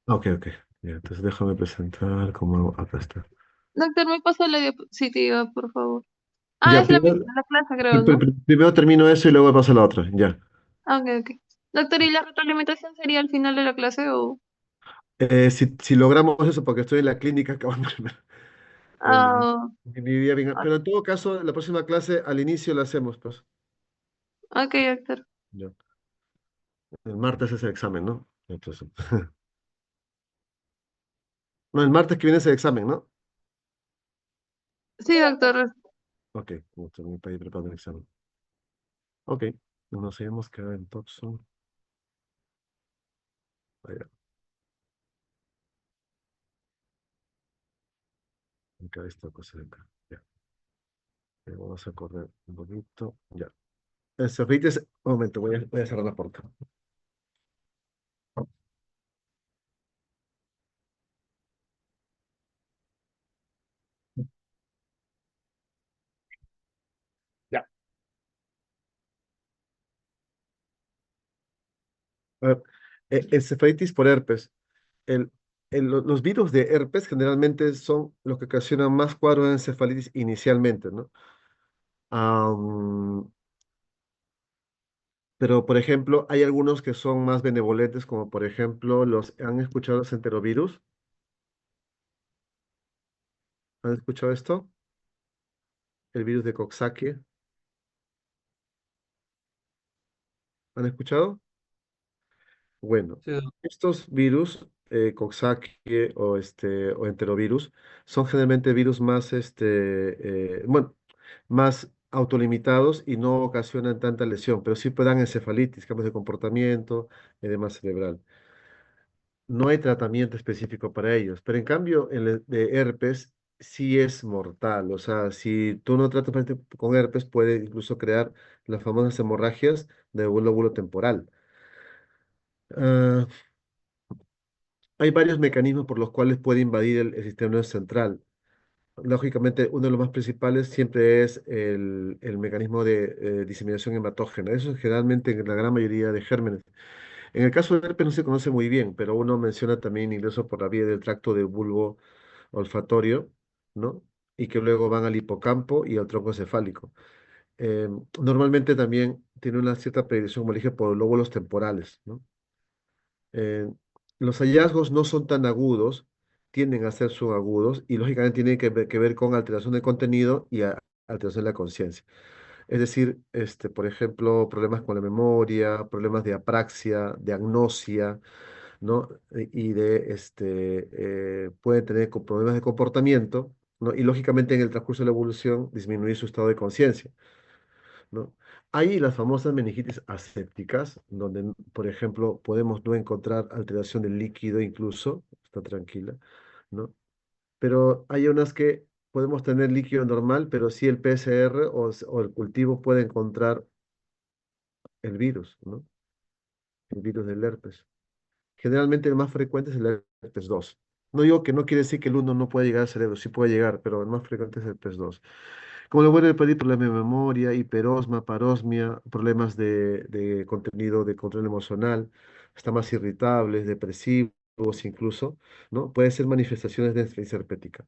Ok, ok. Ya, entonces déjame presentar cómo acá está. Doctor, ¿me pasa la diapositiva, por favor? Ah, Ya, es la primero, misma, la clase, creo, ¿no? primero termino eso y luego paso a la otra. Ya. Ah, ok, ok. Doctor, ¿y la retroalimentación sería al final de la clase o...? Si logramos eso, porque estoy en la clínica acabando el, Ah, mi día bien. ah, Pero en todo caso, la próxima clase al inicio la hacemos, pues. ok, doctor. Ya. El martes es el examen, ¿no? Entonces, no, el martes que viene es el examen, ¿no? Sí, doctor. Ok, como estoy en mi país preparando el examen. Ok, nos hemos quedado en Topson. Allá, acá esta cosa de acá. Ya. Vamos a correr un poquito. Ya. Eso, un momento, voy a cerrar la puerta. Ya. A ver, encefalitis por herpes. El, los virus de herpes generalmente son los que ocasionan más cuadros de encefalitis inicialmente, ¿no? Am, pero, por ejemplo, hay algunos que son más benevolentes, como por ejemplo, ¿han escuchado los enterovirus? ¿Han escuchado esto? El virus de Coxsackie. ¿Han escuchado? Bueno, Sí, estos virus, Coxsackie o enterovirus, son generalmente virus más, bueno, más autolimitados y no ocasionan tanta lesión, pero sí pueden encefalitis, cambios de comportamiento, edema cerebral. No hay tratamiento específico para ellos, pero en cambio el de herpes sí es mortal. O sea, si tú no tratas con herpes, puede incluso crear las famosas hemorragias del lóbulo temporal. Ah, hay varios mecanismos por los cuales puede invadir el sistema nervioso central. Lógicamente, uno de los más principales siempre es el mecanismo de diseminación hematógena. Eso es generalmente en la gran mayoría de gérmenes. En el caso del herpes no se conoce muy bien, pero uno menciona también ingreso por la vía del tracto de bulbo olfatorio, ¿no? Y que luego van al hipocampo y al tronco encefálico. Eh, Normalmente también tiene una cierta predicción, como le dije, por lóbulos temporales, ¿no? Eh, los hallazgos no son tan agudos, tienden a ser subagudos y lógicamente tienen que ver con alteración de contenido y alteración de la conciencia. Es decir, por ejemplo, problemas con la memoria, problemas de apraxia, de agnosia, ¿no? Y pueden tener problemas de comportamiento, ¿no? Y lógicamente en el transcurso de la evolución disminuir su estado de conciencia, ¿no? Hay las famosas meningitis asépticas, donde, por ejemplo, podemos no encontrar alteración del líquido incluso, está tranquila, ¿no? Pero hay unas que podemos tener líquido normal, pero sí el PCR o el cultivo puede encontrar el virus, ¿no? El virus del herpes. Generalmente el más frecuente es el herpes 2. No digo que no quiere decir que el uno no puede llegar al cerebro, sí puede llegar, pero el más frecuente es el herpes 2. Como lo vuelve a pedir, problemas de memoria, hiperosma, parosmia, problemas de contenido, de control emocional, está más irritables, depresivos incluso, ¿no? Puede ser manifestaciones de enfermedad herpética.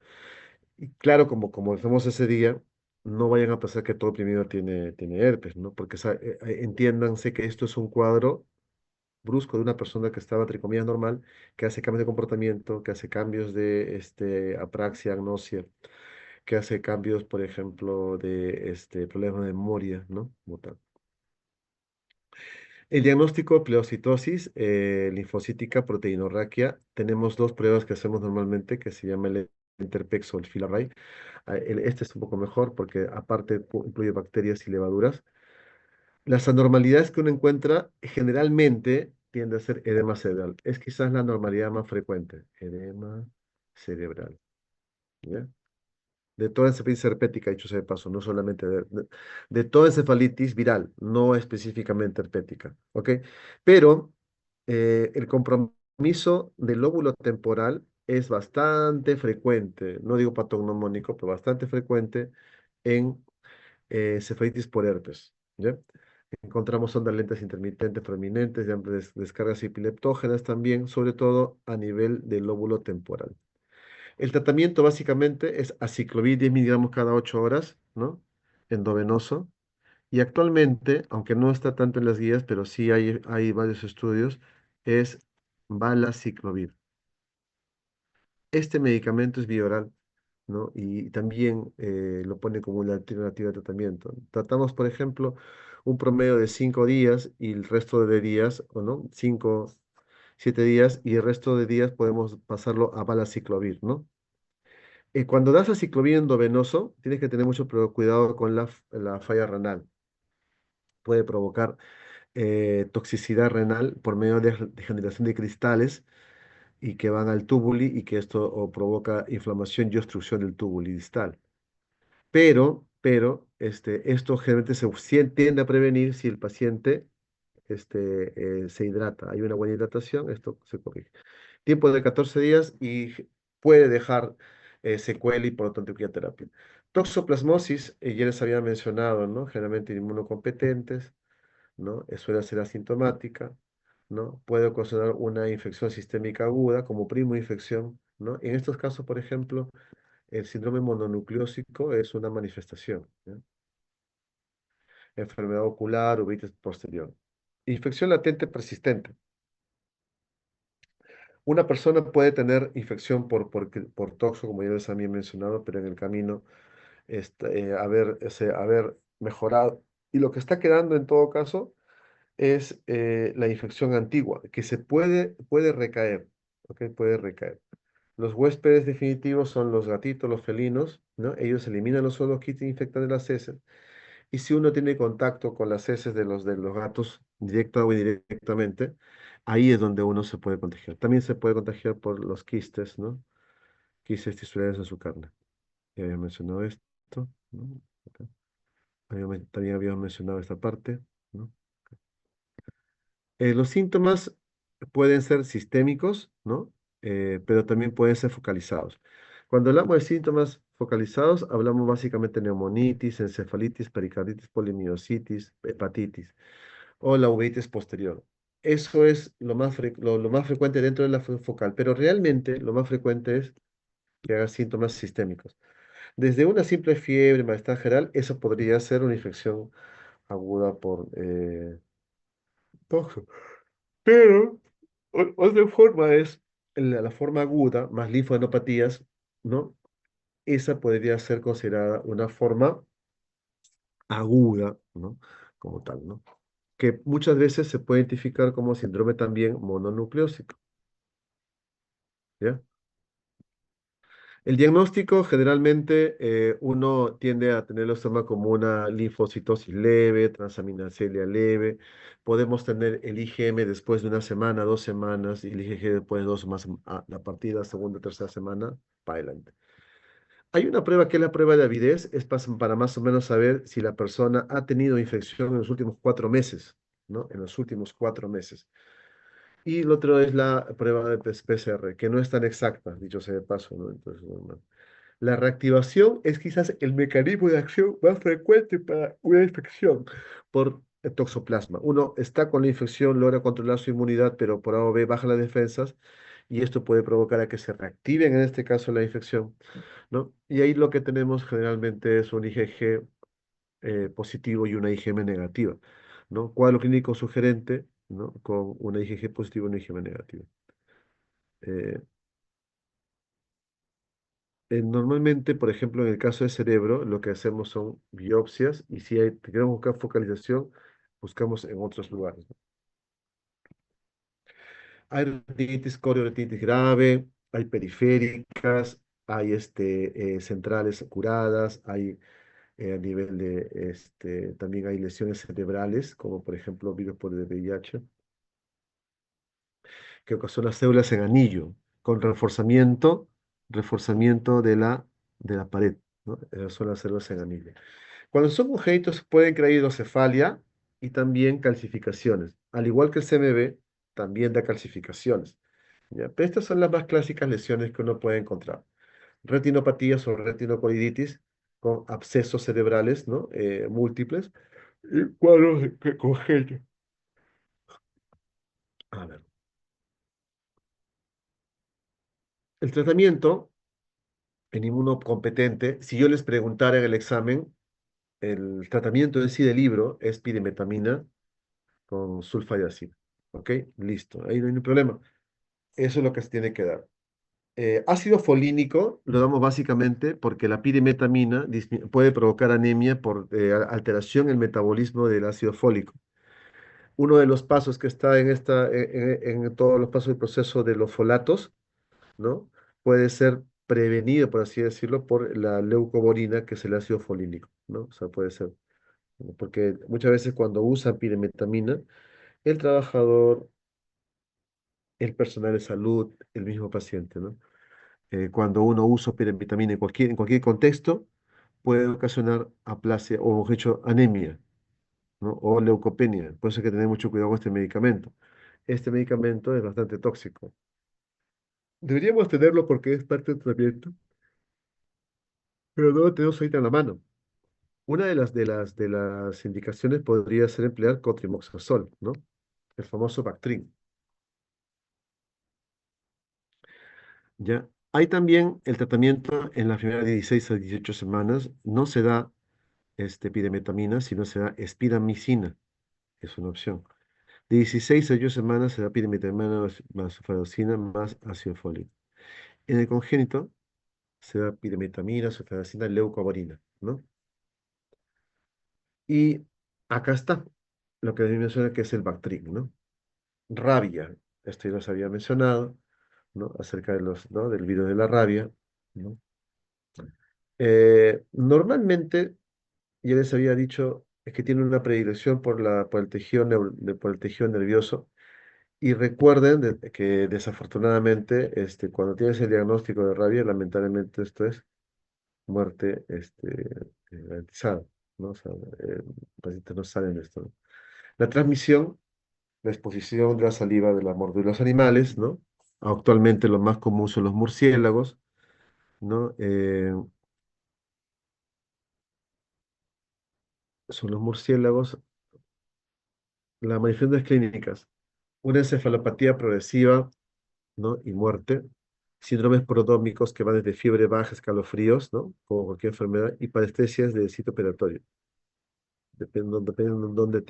Y claro, como estamos ese día, no vayan a pensar que todo oprimido tiene herpes, ¿no? Porque entiéndanse que esto es un cuadro brusco de una persona que estaba, entre comillas, normal, que hace cambios de comportamiento, que hace cambios de apraxia, agnosia, que hace cambios, por ejemplo, de problemas de memoria, ¿no? Como tal. El diagnóstico, pleocitosis, linfocítica, proteinorraquia. Tenemos dos pruebas que hacemos normalmente, que se llama el Interpex o el FILARRAY. Este es un poco mejor porque aparte incluye bacterias y levaduras. Las anormalidades que uno encuentra generalmente tiende a ser edema cerebral. Es quizás la anormalidad más frecuente, edema cerebral. ¿Ya? De toda encefalitis herpética, dicho sea de paso, no solamente de toda encefalitis viral, no específicamente herpética. ¿Ok? Pero el compromiso del lóbulo temporal es bastante frecuente, no digo patognomónico, pero bastante frecuente en cefalitis por herpes. ¿Ya? Encontramos ondas lentas intermitentes prominentes de amplias descargas epileptógenas también, sobre todo a nivel del lóbulo temporal. El tratamiento básicamente es aciclovir 10 miligramos cada 8 horas, ¿no? Endovenoso. Y actualmente, aunque no está tanto en las guías, pero sí hay varios estudios, es valaciclovir. Este medicamento es bioral, ¿no? Y también lo pone como una alternativa de tratamiento. Tratamos, por ejemplo, un promedio de 5 días y el resto de días, o no, 5, 7 días, y el resto de días podemos pasarlo a valaciclovir, ¿no? Cuando das aciclovir endovenoso, tienes que tener mucho cuidado con la falla renal. Puede provocar toxicidad renal por medio de generación de cristales y que van al túbuli y que esto o provoca inflamación y obstrucción del túbuli distal. Esto generalmente tiende a prevenir si el paciente se hidrata. Hay una buena hidratación, esto se corrige. Tiempo de 14 días y puede dejar secuela y por lo tanto quimioterapia. Toxoplasmosis, ya les había mencionado, ¿no? Generalmente inmunocompetentes, ¿no? Suele ser asintomática, ¿no? Puede ocasionar una infección sistémica aguda como primo infección, ¿no? En estos casos, por ejemplo, el síndrome mononucleósico es una manifestación, ¿ya? Enfermedad ocular, uveitis posterior. Infección latente persistente. Una persona puede tener infección por toxo, como ya les había mencionado, pero en el camino haber mejorado. Y lo que está quedando en todo caso es la infección antigua, que puede recaer, ¿ok? Puede recaer. Los huéspedes definitivos son los gatitos, los felinos, ¿no? Ellos eliminan los zoonoquitos e infectan de las heces. Y si uno tiene contacto con las heces de los gatos, directa o indirectamente, ahí es donde uno se puede contagiar. También se puede contagiar por los quistes, ¿no? Quistes tisulares en su carne. Ya había mencionado esto, ¿no? Acá. También habíamos mencionado esta parte, ¿no? Los síntomas pueden ser sistémicos, ¿no? Pero también pueden ser focalizados. Cuando hablamos de síntomas focalizados, hablamos básicamente de neumonitis, encefalitis, pericarditis, polimiositis, hepatitis o la uveitis posterior. Eso es lo más frecuente dentro de la focal, pero realmente lo más frecuente es que haga síntomas sistémicos. Desde una simple fiebre, malestar general, eso podría ser una infección aguda por toxo. Pero otra forma es la forma aguda, más linfadenopatías, ¿no? Esa podría ser considerada una forma aguda, ¿no? Como tal, ¿no? Que muchas veces se puede identificar como síndrome también mononucleósico, ¿ya? El diagnóstico generalmente uno tiende a tener los síntomas como una linfocitosis leve, transaminasemia leve. Podemos tener el IgM después de una semana, 2 semanas, y el IgG después de 2 más a partir de la segunda o tercera semana, para adelante. Hay una prueba que es la prueba de avidez, es para más o menos saber si la persona ha tenido infección en los últimos 4 meses, ¿no? En los últimos 4 meses. Y lo otro es la prueba de PCR, que no es tan exacta, dicho sea de paso, ¿no? Entonces, no. La reactivación es quizás el mecanismo de acción más frecuente para una infección por toxoplasma. Uno está con la infección, logra controlar su inmunidad, pero por A o B baja las defensas y esto puede provocar a que se reactiven, en este caso, la infección, ¿no? Y ahí lo que tenemos generalmente es un IgG positivo y una IgM negativa, ¿no? Cuadro clínico sugerente, ¿no? Con una IgG positiva y una IgM negativa. Eh, Normalmente, por ejemplo, en el caso del cerebro, lo que hacemos son biopsias y si queremos buscar focalización, buscamos en otros lugares, ¿no? Hay retinitis, corioretinitis grave, hay periféricas, hay centrales curadas, hay a nivel de, también hay lesiones cerebrales, como por ejemplo virus por el VIH, que ocasionan células en anillo, con reforzamiento de la pared, ¿no? Son las células en anillo. Cuando son congénitos pueden crear hidrocefalia y también calcificaciones. Al igual que el CMV, también da calcificaciones, ¿ya? Pero estas son las más clásicas lesiones que uno puede encontrar. Retinopatías o retinocoliditis con abscesos cerebrales, ¿no? Múltiples. y cuadros que congenian. A ver, el tratamiento en inmunocompetente, si yo les preguntara en el examen, el tratamiento en sí del libro es pirimetamina con sulfadiazina. ¿Ok? Listo, ahí no hay ningún problema. Eso es lo que se tiene que dar. Ácido folínico lo damos básicamente porque la pirimetamina puede provocar anemia por alteración en el metabolismo del ácido fólico. Uno de los pasos que está en todos los pasos del proceso de los folatos, ¿no? Puede ser prevenido, por así decirlo, por la leucoborina, que es el ácido folínico, ¿no? O sea, puede ser, ¿no? Porque muchas veces cuando usan pirimetamina, el trabajador, el personal de salud, el mismo paciente, ¿no? Cuando uno usa pirimetamina en cualquier contexto, puede ocasionar aplasia o, mejor dicho, anemia, ¿no? O leucopenia. Por eso hay que tener mucho cuidado con este medicamento. Este medicamento es bastante tóxico. Deberíamos tenerlo porque es parte del tratamiento, pero no lo tenemos ahorita en la mano. Una de las indicaciones podría ser emplear cotrimoxazol, ¿no? El famoso Bactrim. ¿Ya? Hay también el tratamiento en las primeras 16 a 18 semanas. No se da pirimetamina, sino se da espiramicina. Es una opción. De 16 a 18 semanas se da pirimetamina más sulfadocina más ácido fólico. En el congénito se da pirimetamina, sulfadocina, leucovorina, ¿no? Y acá está lo que a mí menciona que es el Bactrim, ¿no? Rabia, esto ya los había mencionado, ¿no? Acerca ¿no? del virus de la rabia, ¿no? Normalmente, ya les había dicho, es que tiene una predilección por el tejido nervioso. Y recuerden que desafortunadamente, cuando tienes el diagnóstico de rabia, lamentablemente esto es muerte garantizada, ¿no? O sea, los pacientes no salen de esto, ¿no? La transmisión, la exposición de la saliva de la mordida de los animales, ¿no? Actualmente lo más común son los murciélagos, ¿no? Son los murciélagos. Las manifestaciones clínicas, una encefalopatía progresiva, ¿no? Y muerte, síndromes prodrómicos que van desde fiebre baja, escalofríos, ¿no? Como cualquier enfermedad, y parestesias de sitio operatorio, dependiendo de dónde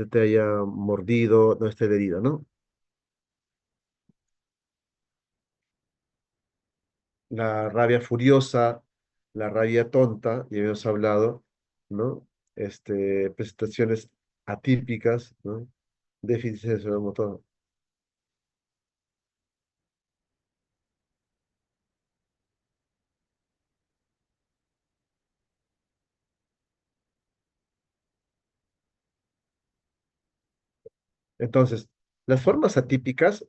te haya mordido, no esté herida, ¿no? La rabia furiosa, la rabia tonta, ya habíamos hablado, ¿no? Presentaciones atípicas, ¿no? Déficit sensorial. Entonces, las formas atípicas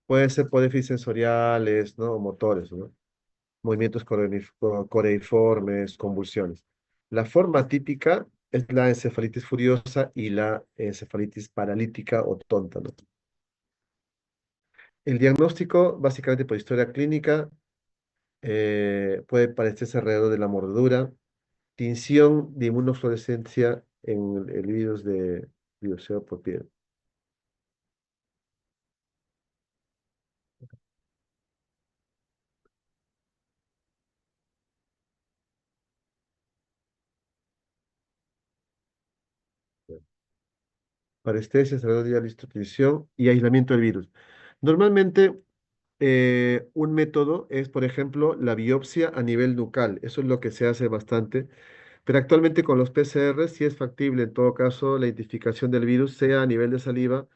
pueden ser por déficits sensoriales, ¿no? O motores, ¿no? Movimientos coreiformes, convulsiones. La forma típica es la encefalitis furiosa y la encefalitis paralítica o tonta, ¿no? El diagnóstico, básicamente por historia clínica, puede parecerse alrededor de la mordedura, tinción de inmunofluorescencia en el virus de biopsia por piel. Parestesia, alrededor de la tinción y aislamiento del virus. Normalmente, un método es, por ejemplo, la biopsia a nivel nucal. Eso es lo que se hace bastante. Pero actualmente con los PCR sí es factible, en todo caso, la identificación del virus, sea a nivel de saliva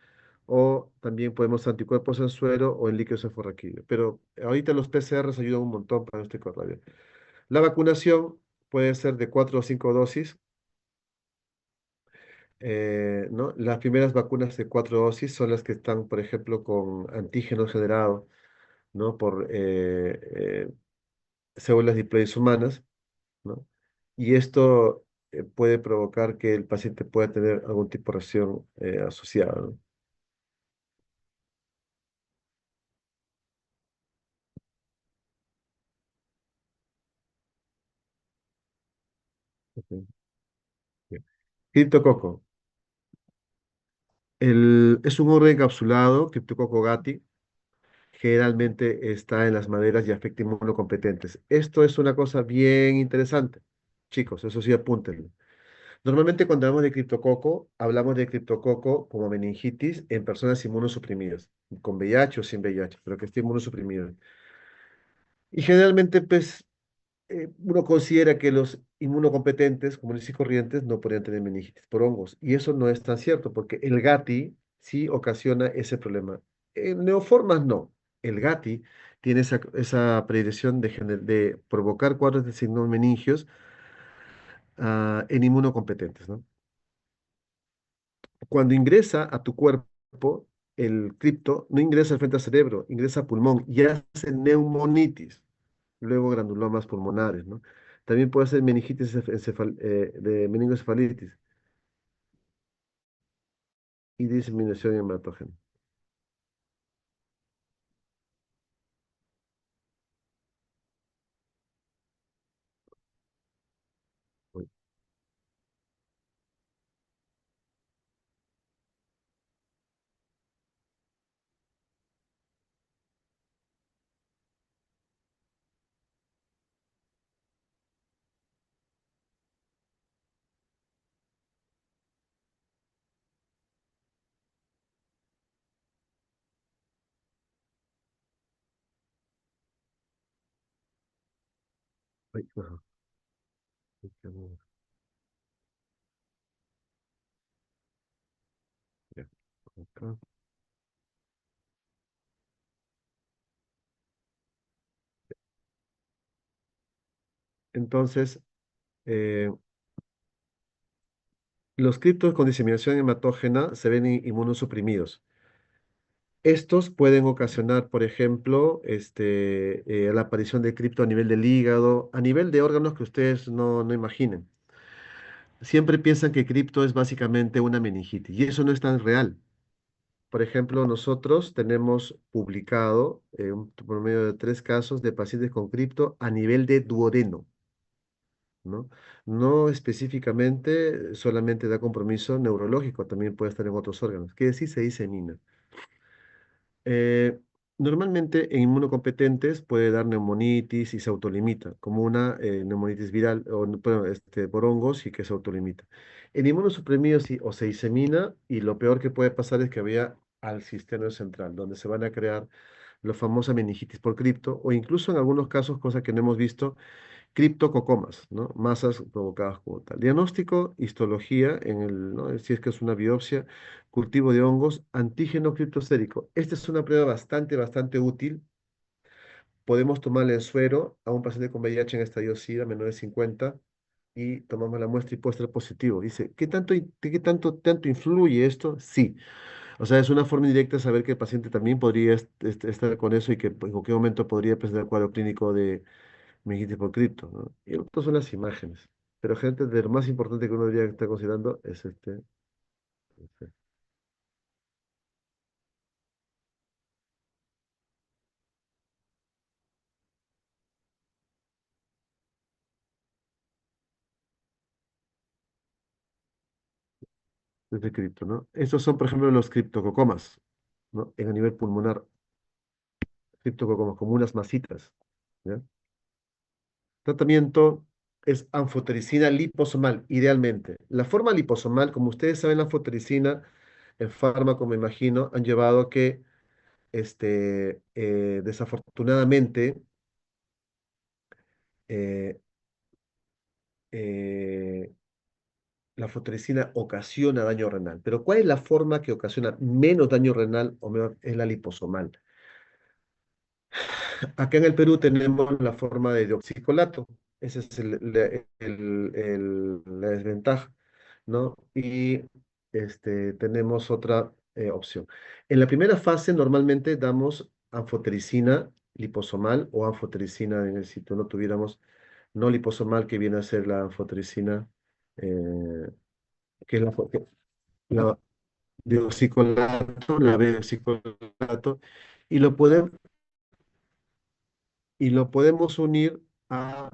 o también podemos anticuerpos en suero o en líquido cefalorraquídeo. Pero ahorita los PCRs ayudan un montón para este coronavirus. La vacunación puede ser de 4 o 5 dosis, ¿no? Las primeras vacunas de 4 dosis son las que están, por ejemplo, con antígenos generados, ¿no? Por células diploides humanas, ¿no? Y esto puede provocar que el paciente pueda tener algún tipo de reacción asociada, ¿no? Ok, bien. Criptococo. Es un orden encapsulado, Cryptococcus gattii, generalmente está en las maderas y afecta inmunocompetentes. Esto es una cosa bien interesante. Chicos, eso sí, apúntenlo. Normalmente cuando hablamos de criptococo, hablamos de criptococo como meningitis en personas inmunosuprimidas, con VIH o sin VIH, pero que esté inmunosuprimido. Y generalmente, pues, uno considera que los inmunocompetentes, comunes y corrientes, no podrían tener meningitis por hongos. Y eso no es tan cierto, porque el GATI sí ocasiona ese problema. En neoformas no. El GATI tiene esa predicción de provocar cuadros de signos meningios en inmunocompetentes, ¿no? Cuando ingresa a tu cuerpo, el cripto no ingresa al frente al cerebro, ingresa al pulmón y hace neumonitis, luego granulomas pulmonares, ¿no? También puede ser meningitis de meningoencefalitis y diseminación hematógena. Uy, ajá, ya, acá. Entonces, eh, los criptos con diseminación hematógena se ven inmunosuprimidos. Estos pueden ocasionar, por ejemplo, la aparición de cripto a nivel del hígado, a nivel de órganos que ustedes no imaginen. Siempre piensan que cripto es básicamente una meningitis y eso no es tan real. Por ejemplo, nosotros tenemos publicado un promedio de 3 casos de pacientes con cripto a nivel de duodeno, ¿no? No específicamente solamente da compromiso neurológico, también puede estar en otros órganos, que sí se disemina. Eh, Normalmente en inmunocompetentes puede dar neumonitis y se autolimita, como una neumonitis viral bueno, por hongos y que se autolimita. En inmunosuprimidos sí, o se disemina y lo peor que puede pasar es que vaya al sistema central, donde se van a crear la famosa meningitis por cripto o incluso en algunos casos, cosa que no hemos visto, criptococomas, ¿no? Masas provocadas como tal. Diagnóstico, histología, ¿no? Si es que es una biopsia, cultivo de hongos, antígeno criptosérico. Esta es una prueba bastante útil. Podemos tomarle el suero a un paciente con VIH en estadio SIDA menor de 50 y tomamos la muestra y puede estar positivo. Dice, ¿qué tanto influye esto? Sí. O sea, es una forma indirecta de saber que el paciente también podría estar con eso y que en cualquier momento podría presentar cuadro clínico de me dijiste por cripto, ¿no? Y el otro son las imágenes. Pero gente, de lo más importante que uno debería estar considerando es este cripto, ¿no? Estos son, por ejemplo, los criptococomas, ¿no? En a nivel pulmonar, criptococomas, como unas masitas, ¿ya? Tratamiento es anfotericina liposomal, idealmente. La forma liposomal, como ustedes saben, la anfotericina, el fármaco, me imagino, han llevado a que, desafortunadamente, eh, eh, la fosforescina ocasiona daño renal. Pero ¿cuál es la forma que ocasiona menos daño renal o menos? Es la liposomal. Acá en el Perú tenemos la forma de deoxicolato. Esa es la desventaja, ¿no? Y tenemos otra opción. En la primera fase normalmente damos anfotericina liposomal o anfotericina en el sitio no tuviéramos no liposomal, que viene a ser la anfotericina, que es la deoxicolato, la B-deoxicolato, y y lo podemos unir a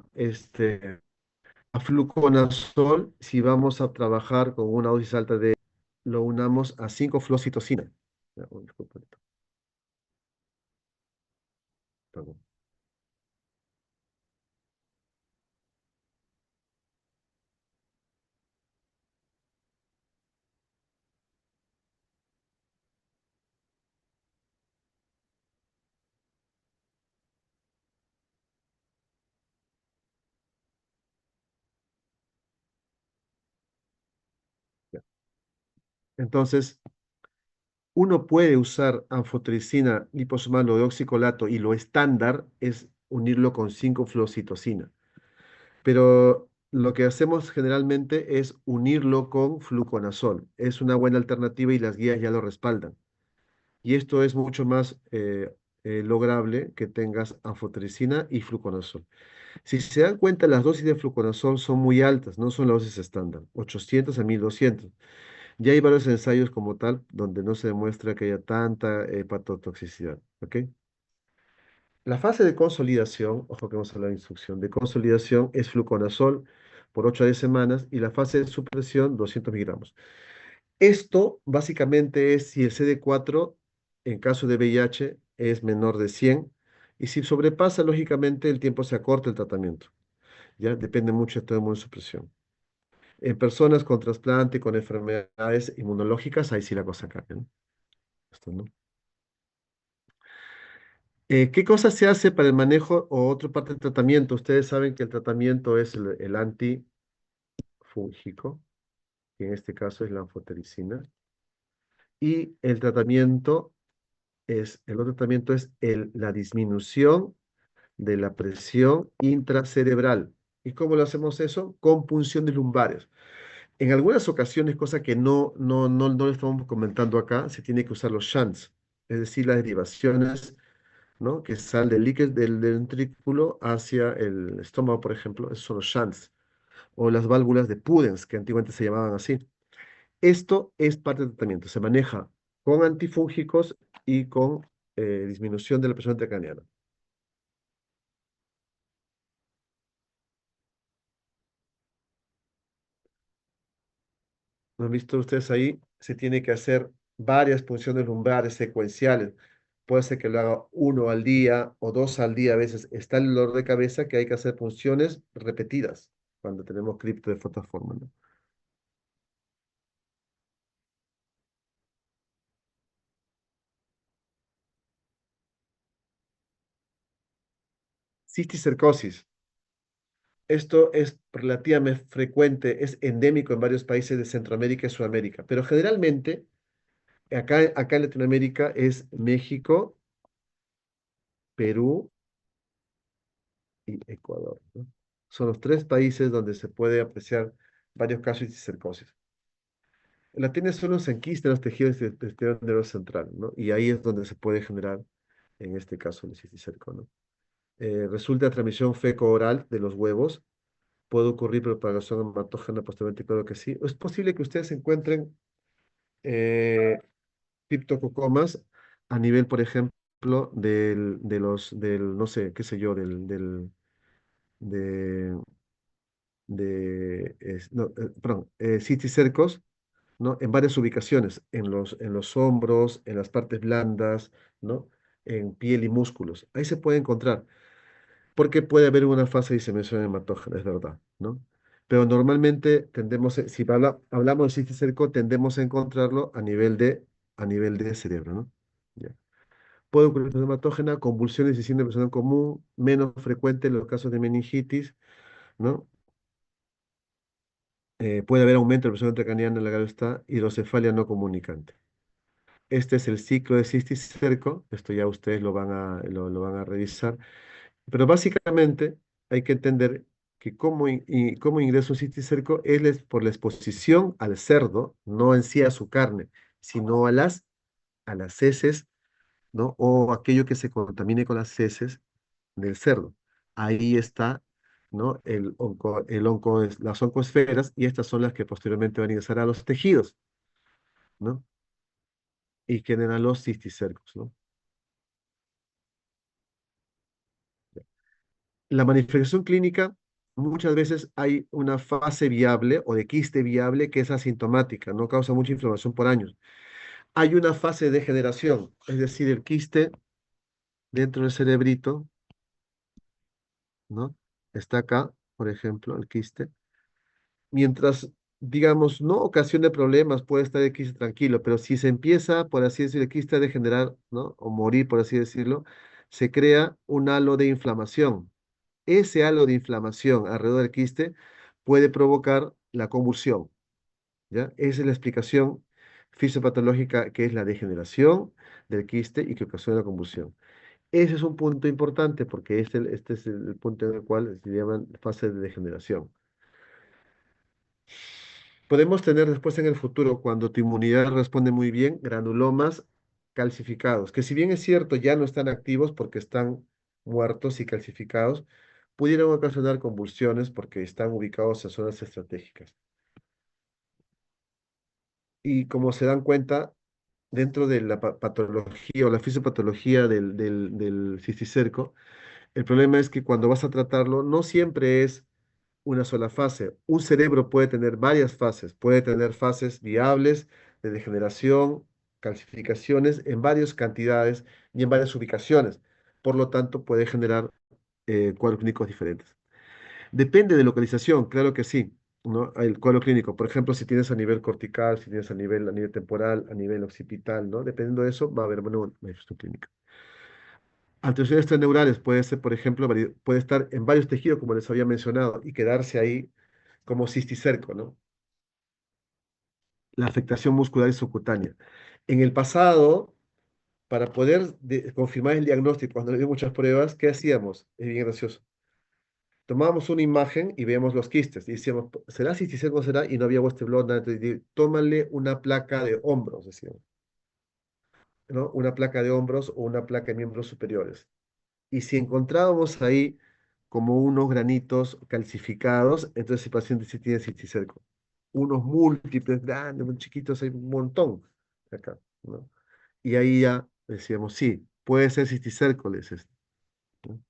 fluconazol, si vamos a trabajar con una dosis alta de, lo unamos a 5-fluoxitocina. Ya, oh, disculpa, perdón. Ya. Entonces, uno puede usar anfotericina, liposomal o deoxicolato y lo estándar es unirlo con 5-fluoxitocina. Pero lo que hacemos generalmente es unirlo con fluconazol. Es una buena alternativa y las guías ya lo respaldan. Y esto es mucho más lograble que tengas anfotericina y fluconazol. Si se dan cuenta, las dosis de fluconazol son muy altas, no son las dosis estándar, 800 a 1200. Ya hay varios ensayos como tal donde no se demuestra que haya tanta hepatotoxicidad. ¿Ok? La fase de consolidación, ojo que vamos a hablar de instrucción, de consolidación es fluconazol por 8 a 10 semanas y la fase de supresión 200 miligramos. Esto básicamente es si el CD4 en caso de VIH es menor de 100 y si sobrepasa, lógicamente el tiempo se acorta el tratamiento. Ya depende mucho de todo supresión. En personas con trasplante, con enfermedades inmunológicas, ahí sí la cosa cambia, ¿no? Esto, ¿no? ¿Qué cosa se hace para el manejo o otra parte del tratamiento? Ustedes saben que el tratamiento es el antifúngico, que en este caso es la anfotericina, y el otro tratamiento es la disminución de la presión intracerebral. ¿Y cómo lo hacemos eso? Con punciones lumbares. En algunas ocasiones, cosa que no le estamos comentando acá, se tiene que usar los shunts, es decir, las derivaciones, ¿no? Que salen del líquido del ventrículo hacia el estómago, por ejemplo, esos son los shunts, o las válvulas de Pudens, que antiguamente se llamaban así. Esto es parte del tratamiento, se maneja con antifúngicos y con disminución de la presión intracraniana. ¿No han visto ustedes ahí? Se tiene que hacer varias punciones lumbares secuenciales. Puede ser que lo haga uno al día o dos al día. A veces está el dolor de cabeza que hay que hacer punciones repetidas cuando tenemos cripto de fotoforma, ¿no? Cisticercosis. Esto es relativamente frecuente, es endémico en varios países de Centroamérica y Sudamérica, pero generalmente acá en Latinoamérica es México, Perú y Ecuador, ¿no? Son los tres países donde se puede apreciar varios casos de cisticercosis. La tiene solo en quistes en los tejidos del sistema nervioso central, ¿no? Y ahí es donde se puede generar, en este caso, el cisticerco, ¿no? Resulta de transmisión feco-oral de los huevos. Puede ocurrir propagación hematógena posteriormente, claro que sí. Es posible que ustedes encuentren eh, criptococomas a nivel, por ejemplo, no sé, qué sé yo, de, no, perdón, cisticercos, ¿no? En varias ubicaciones, en los hombros, en las partes blandas, ¿no? En piel y músculos. Ahí se puede encontrar, porque puede haber una fase de diseminación hematógena, es verdad, ¿no? Pero normalmente si hablamos de cisticerco, tendemos a encontrarlo a nivel de cerebro, ¿no? Ya. Puede ocurrir enfermedad hematógena, convulsiones y síndrome de persona común, menos frecuente en los casos de meningitis, ¿no? Puede haber aumento de la presión intracraniana en la está hidrocefalia no comunicante. Este es el ciclo de cisticerco, esto ya ustedes lo van a revisar, pero básicamente hay que entender que cómo ingresa un cisticerco por la exposición al cerdo, no en sí a su carne, sino a las heces, ¿no? O aquello que se contamine con las heces del cerdo. Ahí está, ¿no? Las oncoesferas y estas son las que posteriormente van a ingresar a los tejidos, ¿no? Y generan los cisticercos, ¿no? La manifestación clínica muchas veces hay una fase viable o de quiste viable que es asintomática, no causa mucha inflamación por años. Hay una fase de degeneración, es decir, el quiste dentro del cerebrito, ¿no? Está acá, por ejemplo, el quiste. Mientras, digamos, no ocasione problemas, puede estar el quiste tranquilo, pero si se empieza, por así decirlo, el quiste a degenerar, ¿no? O morir, por así decirlo, se crea un halo de inflamación. Ese halo de inflamación alrededor del quiste puede provocar la convulsión, ¿ya? Esa es la explicación fisiopatológica que es la degeneración del quiste y que ocasiona la convulsión. Ese es un punto importante porque este es el punto en el cual se llaman fase de degeneración. Podemos tener después en el futuro, cuando tu inmunidad responde muy bien, granulomas calcificados, que si bien es cierto, ya no están activos porque están muertos y calcificados, pudieran ocasionar convulsiones porque están ubicados en zonas estratégicas. Y como se dan cuenta, dentro de la patología o la fisiopatología del cisticerco, el problema es que cuando vas a tratarlo, no siempre es una sola fase. Un cerebro puede tener varias fases, puede tener fases viables de degeneración, calcificaciones en varias cantidades y en varias ubicaciones. Por lo tanto, puede generar cuadros clínicos diferentes. Depende de localización, claro que sí, ¿no? El cuadro clínico, por ejemplo, si tienes a nivel cortical, si tienes a nivel temporal, a nivel occipital, ¿no? Dependiendo de eso, va a haber una manifestación clínica. Alteraciones extraneurales puede ser, por ejemplo, puede estar en varios tejidos, como les había mencionado, y quedarse ahí como cisticerco, ¿no? La afectación muscular y subcutánea. En el pasado, para poder confirmar el diagnóstico, cuando le di muchas pruebas, ¿qué hacíamos? Es bien gracioso. Tomábamos una imagen y veíamos los quistes. Y decíamos, ¿será cisticerco o será? Y no había Western blot, nada. Entonces, tómale una placa de hombros, decíamos, ¿no? Una placa de hombros o una placa de miembros superiores. Y si encontrábamos ahí como unos granitos calcificados, entonces el paciente sí tiene cisticerco. Unos múltiples, grandes, muy chiquitos, hay un montón acá, ¿no? Y ahí ya decíamos, sí, puede ser cisticerco, le dices, ¿no?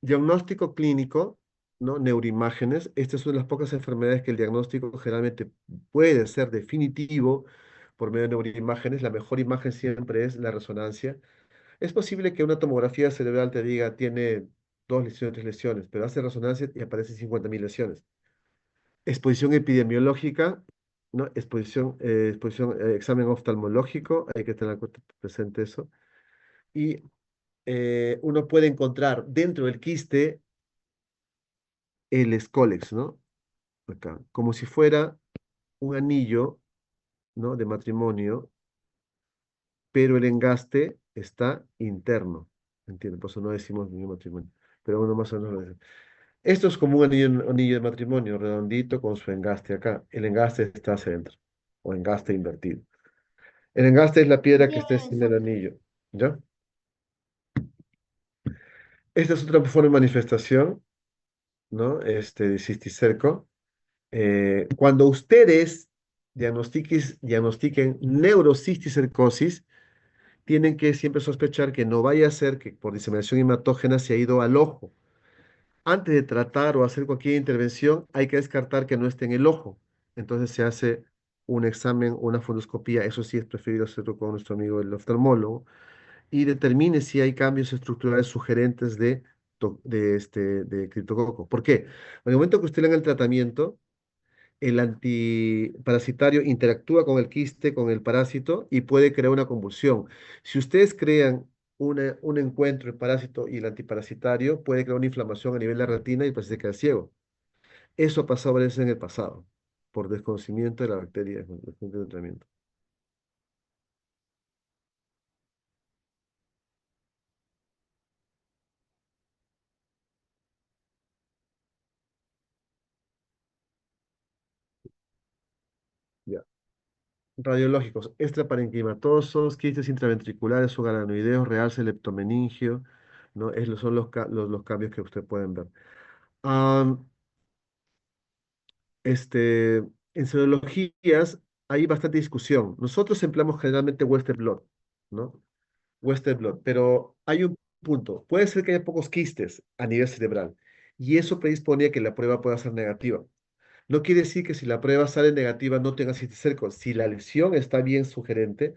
Diagnóstico clínico, ¿no? Neuroimágenes. Esta es una de las pocas enfermedades que el diagnóstico generalmente puede ser definitivo por medio de neuroimágenes. La mejor imagen siempre es la resonancia. Es posible que una tomografía cerebral te diga tiene dos lesiones, tres lesiones, pero hace resonancia y aparecen 50.000 lesiones. Exposición epidemiológica, ¿no? Examen oftalmológico, hay que tener presente eso. Y uno puede encontrar dentro del quiste el escólex, ¿no? Acá, como si fuera un anillo, ¿no? De matrimonio, pero el engaste está interno, ¿entiendes? Por eso no decimos anillo de matrimonio, pero uno más o menos lo dice. Esto es como un anillo de matrimonio, redondito, con su engaste acá. El engaste está hacia adentro, o engaste invertido. El engaste es la piedra que está encima del anillo, ¿ya? Esta es otra forma de manifestación, ¿no? De cisticerco. Cuando ustedes diagnostiquen neurocisticercosis, tienen que siempre sospechar que no vaya a ser que por diseminación hematógena se ha ido al ojo. Antes de tratar o hacer cualquier intervención, hay que descartar que no esté en el ojo. Entonces se hace un examen, una fundoscopía, eso sí es preferido hacerlo con nuestro amigo el oftalmólogo, y determine si hay cambios estructurales sugerentes de criptococo. ¿Por qué? Al momento que usted le haga el tratamiento, el antiparasitario interactúa con el quiste, con el parásito y puede crear una convulsión. Si ustedes crean un encuentro el parásito y el antiparasitario, puede crear una inflamación a nivel de la retina y el paciente queda ciego. Eso ha pasado varias veces en el pasado, por desconocimiento de la bacteria de tratamiento. Ya. Radiológicos, extraparenquimatosos, quistes intraventriculares, subaracnoideos, realce leptomeningio, ¿no? Son los cambios que ustedes pueden ver. Am, Este, en serologías hay bastante discusión. Nosotros empleamos generalmente Western blot, ¿no? Western blot, pero hay un punto. Puede ser que haya pocos quistes a nivel cerebral y eso predispone a que la prueba pueda ser negativa. No quiere decir que si la prueba sale negativa no tenga cisticerco. Si la lesión está bien sugerente,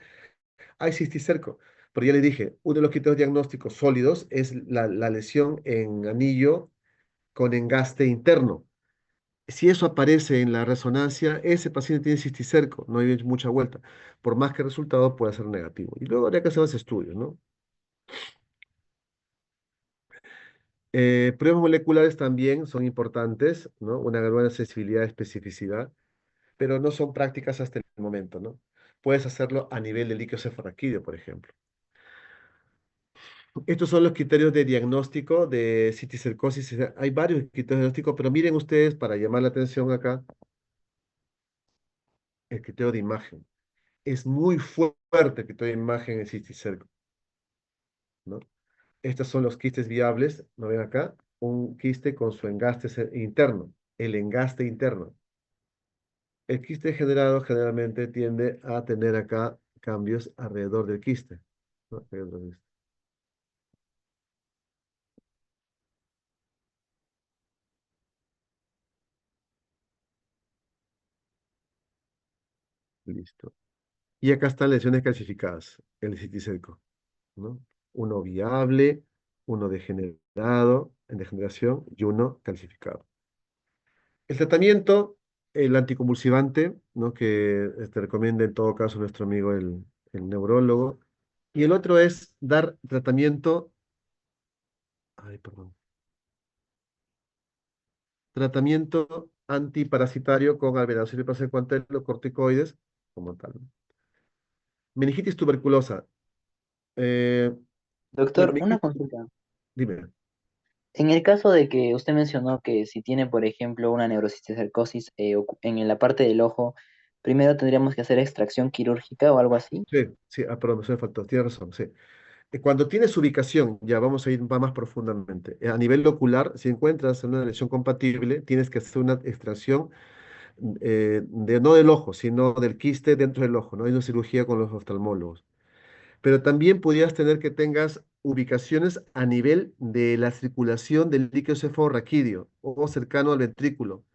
hay cisticerco. Pero ya le dije, uno de los criterios diagnósticos sólidos es la lesión en anillo con engaste interno. Si eso aparece en la resonancia, ese paciente tiene cisticerco, no hay mucha vuelta, por más que el resultado pueda ser negativo. Y luego habría que hacer más estudios, ¿no? Pruebas moleculares también son importantes, ¿no? Una buena sensibilidad, especificidad, pero no son prácticas hasta el momento, ¿no? Puedes hacerlo a nivel de líquido cefalorraquídeo, por ejemplo. Estos son los criterios de diagnóstico de cisticercosis. Hay varios criterios de diagnóstico, pero miren ustedes, para llamar la atención acá, el criterio de imagen. Es muy fuerte el criterio de imagen en cisticerco, ¿no? Estos son los quistes viables, ¿no ven acá? Un quiste con su engaste interno, el engaste interno. El quiste generado generalmente tiende a tener acá cambios alrededor del quiste, ¿no? Alrededor del quiste. Listo. Y acá están lesiones calcificadas, el citicerco, ¿no? Uno viable, uno degenerado, en degeneración, y uno calcificado. El tratamiento, el anticonvulsivante, ¿no? Que recomienda en todo caso nuestro amigo el neurólogo. Y el otro es dar tratamiento, ay, perdón, tratamiento antiparasitario con albendazol y praziquantel, corticoides, como tal, ¿no? Meningitis tuberculosa. Eh, la Doctor, una meningitis, consulta. dime. En el caso de que usted mencionó que si tiene, por ejemplo, una neurocisticercosis en la parte del ojo, primero tendríamos que hacer extracción quirúrgica o algo así. Sí, sí, perdón, me faltó, tienes razón, sí. Cuando tienes ubicación, ya vamos a ir más profundamente. A nivel ocular, si encuentras una lesión compatible, tienes que hacer una extracción no del ojo, sino del quiste dentro del ojo, ¿no? Hay una cirugía con los oftalmólogos. Pero también podrías tener que tengas ubicaciones a nivel de la circulación del líquido cefalorraquídeo o cercano al ventrículo.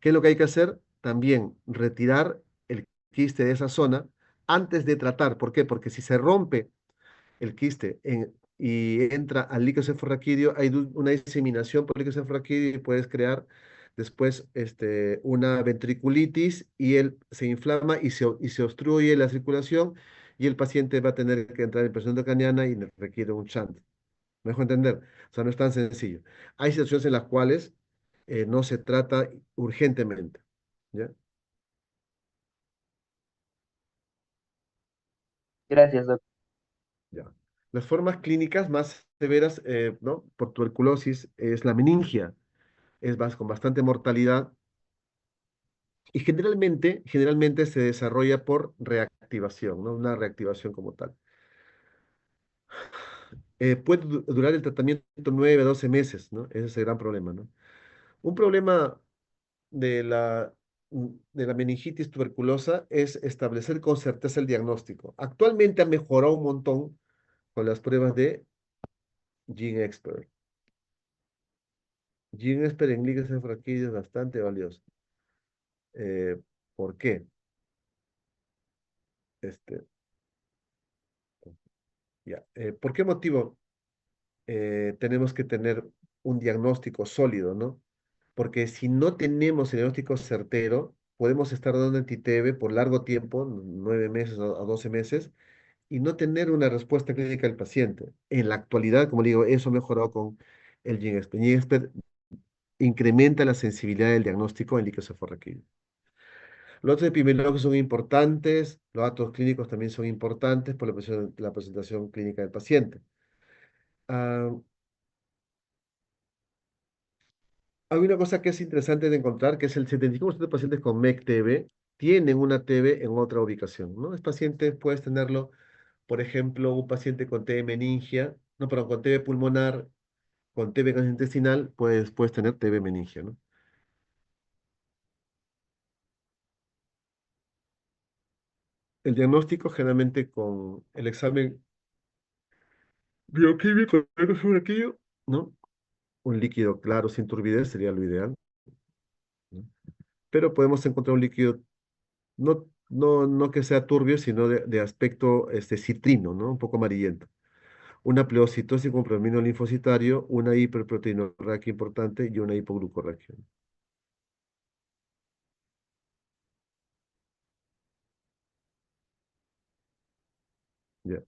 ¿Qué es lo que hay que hacer? También retirar el quiste de esa zona antes de tratar. ¿Por qué? Porque si se rompe el quiste y entra al líquido cefalorraquídeo, hay una diseminación por el líquido cefalorraquídeo y puedes crear después una ventriculitis y él se inflama y se obstruye la circulación y el paciente va a tener que entrar en presión intracraniana y requiere un shunt. ¿Me dejo entender? O sea, no es tan sencillo. Hay situaciones en las cuales no se trata urgentemente. ¿Ya? Gracias, doctor. Ya. Las formas clínicas más severas, ¿no? Por tuberculosis es la meningia. Con bastante mortalidad y generalmente se desarrolla por reactivación, ¿no? Una reactivación como tal. Puede durar el tratamiento 9 a 12 meses, ¿no? Ese es el gran problema, ¿no? Un problema de la meningitis tuberculosa es establecer con certeza el diagnóstico. Actualmente ha mejorado un montón con las pruebas de GeneXpert. GeneXpert en líquidos cefalorraquídeos es bastante valioso. Eh, ¿Por qué? Este, ya. ¿Por qué motivo tenemos que tener un diagnóstico sólido, ¿no? Porque si no tenemos el diagnóstico certero, podemos estar dando anti-TB por largo tiempo, 9 meses a 12 meses, y no tener una respuesta clínica del paciente. En la actualidad, como digo, eso ha mejorado con el GeneXpert. GeneXpert incrementa la sensibilidad del diagnóstico en líquido cefalorraquídeo. Los datos epidemiológicos son importantes, los datos clínicos también son importantes por la presentación clínica del paciente. Ah, hay una cosa que es interesante de encontrar, que es el 75% de pacientes con MEC-TB tienen una TB en otra ubicación, ¿no? Es paciente, puedes tenerlo, por ejemplo, un paciente con TB meningia, no, perdón, con TB pulmonar, con TB gastrointestinal, puedes tener TB meningia, ¿no? El diagnóstico generalmente con el examen bioquímico, ¿no? Un líquido claro sin turbidez sería lo ideal, ¿no? Pero podemos encontrar un líquido no que sea turbio, sino de aspecto citrino, ¿no? Un poco amarillento. Una pleocitosis con predominio linfocitario, una hiperproteinorraquia importante y una hipoglucorraquia. Ya.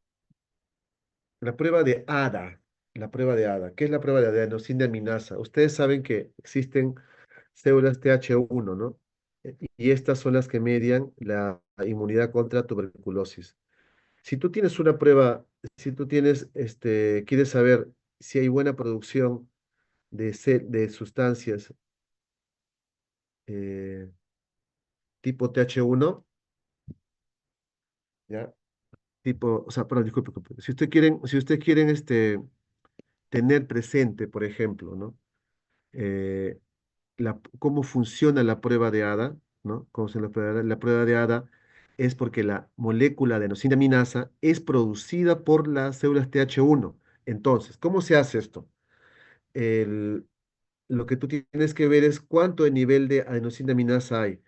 La prueba de ADA. La prueba de ADA. ¿Qué es la prueba de adenosina aminasa? Ustedes saben que existen células TH1, ¿no? Y estas son las que median la inmunidad contra tuberculosis. Si tú tienes una prueba, si tú tienes, quieres saber si hay buena producción de sustancias eh, tipo TH1, ¿ya? Tipo, o sea, perdón, disculpe. Si usted quieren tener presente, por ejemplo, ¿no? Eh, cómo funciona la prueba de ADA, ¿no? Cómo se la prueba de ADA es porque la molécula de adenosinaminasa es producida por las células TH1. Entonces, ¿cómo se hace esto? El- lo que tú tienes que ver es cuánto de nivel de adenosinaminasa hay.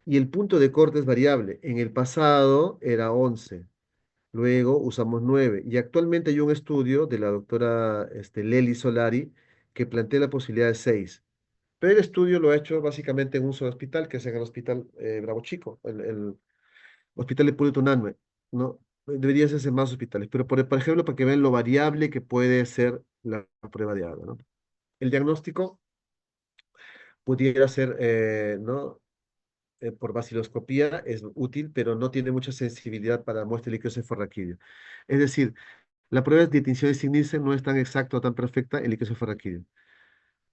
Y el punto de corte es variable. En el pasado era 11, luego usamos 9. Y actualmente hay un estudio de la doctora Lely Solari que plantea la posibilidad de 6. Pero el estudio lo ha hecho básicamente en un solo hospital, que es en el Hospital Bravo Chico, el Hospital de Hipólito Unanue, ¿no? Debería hacerse en más hospitales, pero por ejemplo, para que vean lo variable que puede ser la prueba de ADA, ¿no? El diagnóstico pudiera ser, ¿no? Por vaciloscopía es útil, pero no tiene mucha sensibilidad para muestra de líquido cefalorraquídeo. Es decir, la prueba de tinción de Signisen no es tan exacta o tan perfecta en líquido cefalorraquídeo.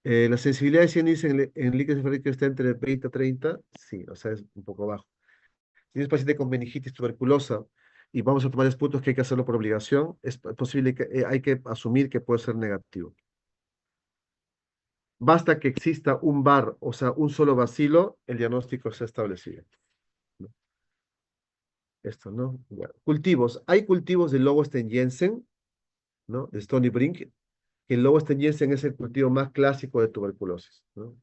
La sensibilidad de Signisen en líquido cefalorraquídeo está entre 20 a 30, sí, o sea, es un poco bajo. Si tienes paciente con meningitis tuberculosa y vamos a tomar puntos que hay que hacerlo por obligación, es posible que hay que asumir que puede ser negativo. Basta que exista un bar, o sea, un solo bacilo, el diagnóstico se ha establecido, ¿no? Esto, ¿no? Ya. Cultivos. Hay cultivos de Lobo Jensen, ¿no? De Stony Brink. El Lobo Jensen es el cultivo más clásico de tuberculosis, ¿no?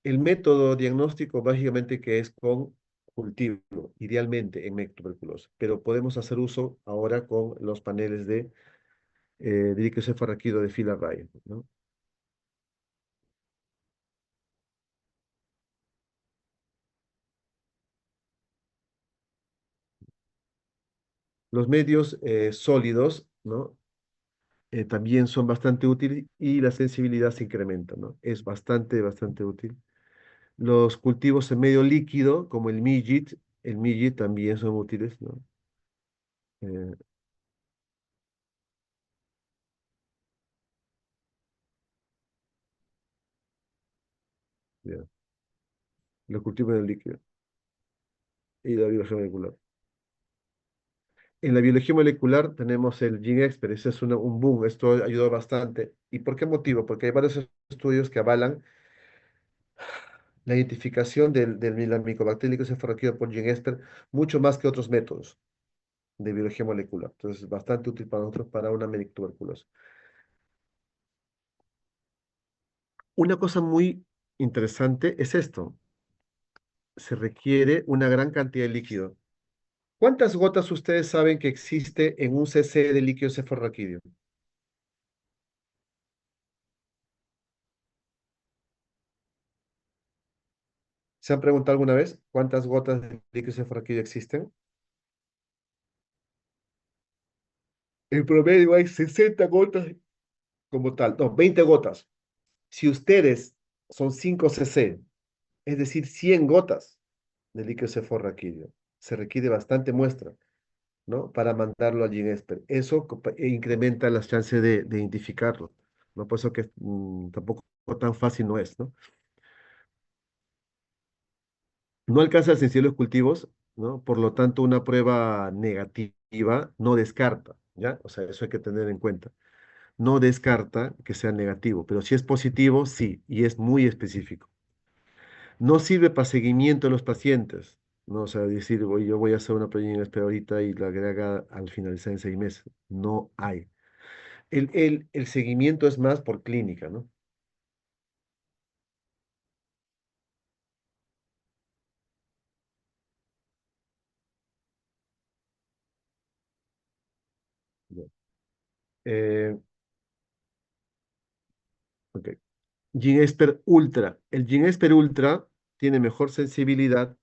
El método diagnóstico básicamente que es con cultivo, idealmente en tuberculosis, pero podemos hacer uso ahora con los paneles de líquido cefalorraquídeo de fila Ryan, ¿no? Los medios sólidos, ¿no? También son bastante útiles y la sensibilidad se incrementa, ¿no? Es bastante útil. Los cultivos en medio líquido, como el MIGIT también son útiles, ¿no? Eh, ya. Los cultivos en el líquido y la biología molecular. En la biología molecular tenemos el GeneXpert, ese es un boom, esto ayudó bastante. ¿Y por qué motivo? Porque hay varios estudios que avalan la identificación la Mycobacterium cefalorraquídeo por GeneXpert mucho más que otros métodos de biología molecular. Entonces, es bastante útil para nosotros para una tuberculosis. Una cosa muy interesante es esto. Se requiere una gran cantidad de líquido. ¿Cuántas gotas ustedes saben que existe en un cc de líquido cefalorraquídeo? ¿Se han preguntado alguna vez cuántas gotas de líquido cefalorraquídeo existen? En promedio hay 60 gotas como tal, no, 20 gotas. Si ustedes son 5 cc, es decir, 100 gotas de líquido cefalorraquídeo, se requiere bastante muestra, ¿no? Para mandarlo al GeneXpert. Eso incrementa las chances de identificarlo, ¿no? Por eso que tampoco tan fácil no es, ¿no? No alcanza el sensible de los cultivos, ¿no? Por lo tanto, una prueba negativa no descarta, ¿ya? O sea, eso hay que tener en cuenta. No descarta que sea negativo, pero si es positivo, sí, y es muy específico. No sirve para seguimiento de los pacientes, ¿no? O sea, decir, "Oye, yo voy a hacer una prueba en ahorita y la agrega al finalizar en 6 meses". No hay. El seguimiento es más por clínica, ¿no? Ya. Eh, ok. GeneXpert Ultra. El GeneXpert Ultra tiene mejor sensibilidad.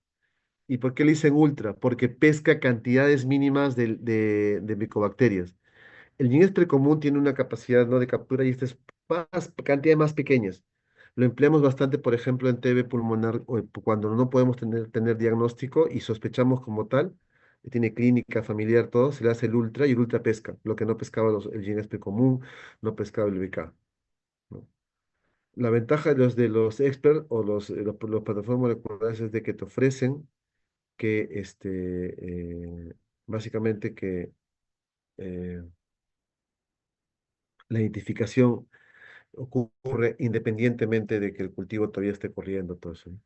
¿Y por qué le dicen ultra? Porque pesca cantidades mínimas de micobacterias. El GeneXpert común tiene una capacidad no de captura y este es cantidades más pequeñas. Lo empleamos bastante, por ejemplo, en TB pulmonar cuando no podemos tener diagnóstico y sospechamos como tal, que tiene clínica familiar, todo, se le hace el ultra y el ultra pesca, lo que no pescaba el GeneXpert común, no pescaba el BK, ¿no? La ventaja de los expert o los plataformas moleculares es de que te ofrecen que básicamente que eh, la identificación ocurre independientemente de que el cultivo todavía esté corriendo, todo eso, ¿no?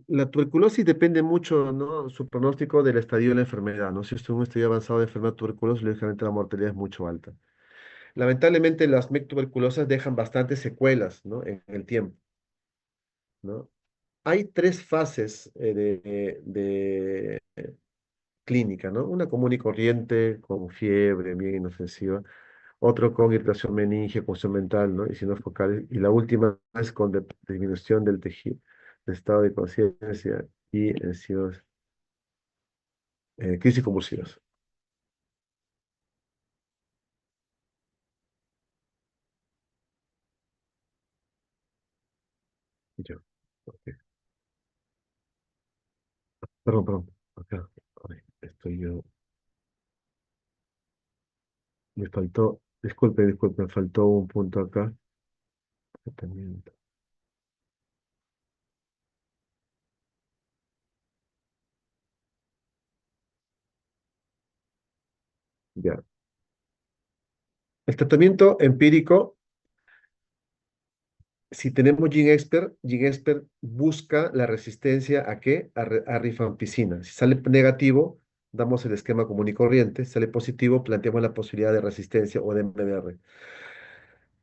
La tuberculosis depende mucho, ¿no? Su pronóstico del estadio de la enfermedad, ¿no? Si usted es un estadio avanzado de enfermedad tuberculosis, lógicamente la mortalidad es mucho alta. Lamentablemente, las MEC tuberculosas dejan bastantes secuelas, ¿no? En el tiempo, ¿no? Hay tres fases de clínica, ¿no? Una común y corriente, con fiebre, bien inofensiva. Otro con irritación meningia, confusión mental, ¿no? Y signos focales. Y la última es con disminución del tejido, de estado de conciencia y crisis convulsivas. Ya. Ok. Perdón, perdón. Acá. Ay, estoy yo. Me faltó. Disculpe, disculpe, me faltó un punto acá. Tratamiento. Ya. El tratamiento empírico, si tenemos GeneXpert busca la resistencia ¿a qué? A rifampicina. Si sale negativo, damos el esquema común y corriente. Si sale positivo, planteamos la posibilidad de resistencia o de MDR.